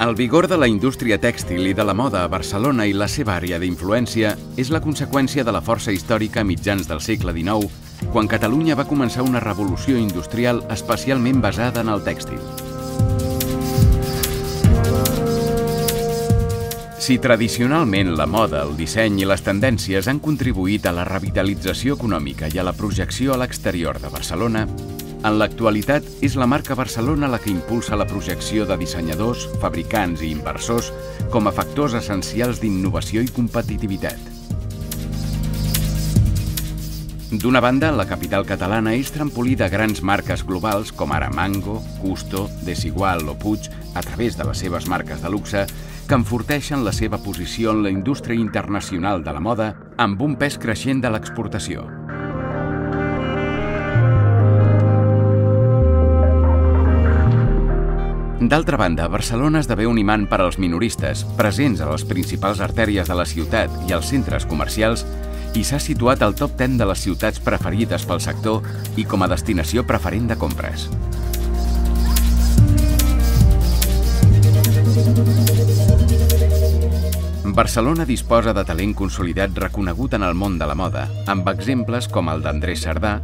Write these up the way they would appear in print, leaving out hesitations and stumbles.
El vigor de la indústria tèxtil i de la moda a Barcelona i la seva àrea d'influència és la conseqüència de la força històrica a mitjans del segle XIX, quan Catalunya va començar una revolució industrial especialment basada en el tèxtil. Si tradicionalment la moda, el disseny i les tendències han contribuït a la revitalització econòmica i a la projecció a l'exterior de Barcelona, en l'actualitat és la marca Barcelona la que impulsa la projecció de dissenyadors, fabricants i inversors com a factors essencials d'innovació i competitivitat. D'una banda, la capital catalana és trampolí de grans marques globals com ara Mango, Custo, Desigual o Puig, a través de les seves marques de luxe, que enforteixen la seva posició en la indústria internacional de la moda amb un pes creixent de l'exportació. D'altra banda, Barcelona esdevé un imant per als minoristes, presents a les principals artèries de la ciutat i als centres comercials, i s'ha situat al top 10 de les ciutats preferides pel sector i com a destinació preferent de compres. Barcelona disposa de talent consolidat reconegut en el món de la moda, amb exemples com el d'Andrés Cerdà,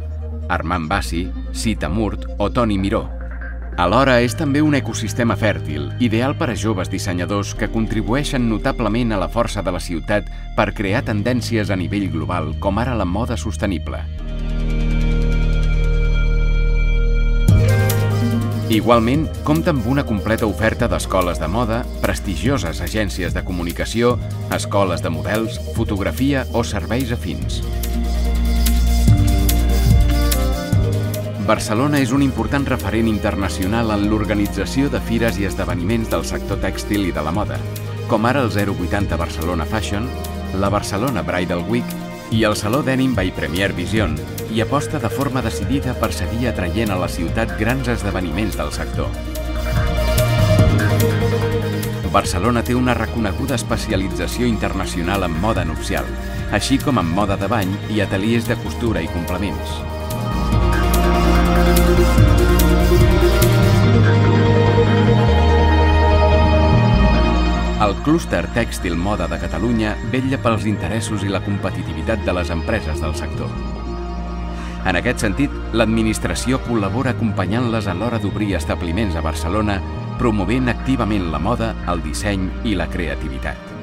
Armand Bassi, Sita Murt o Toni Miró. Alhora, és també un ecosistema fèrtil, ideal per a joves dissenyadors que contribueixen notablement a la força de la ciutat per crear tendències a nivell global, com ara la moda sostenible. Igualment, compta amb una completa oferta d'escoles de moda, prestigioses agències de comunicació, escoles de models, fotografia o serveis afins. Barcelona és un important referent internacional en l'organització de fires i esdeveniments del sector tèxtil i de la moda, com ara el 080 Barcelona Fashion, la Barcelona Bridal Week i el Saló Denim by Premier Vision, i aposta de forma decidida per seguir atraient a la ciutat grans esdeveniments del sector. Barcelona té una reconeguda especialització internacional en moda nupcial, així com en moda de bany i ateliers de costura i complements. El clúster tèxtil moda de Catalunya vetlla pels interessos i la competitivitat de les empreses del sector. En aquest sentit, l'administració col·labora acompanyant-les a l'hora d'obrir establiments a Barcelona, promovent activament la moda, el disseny i la creativitat.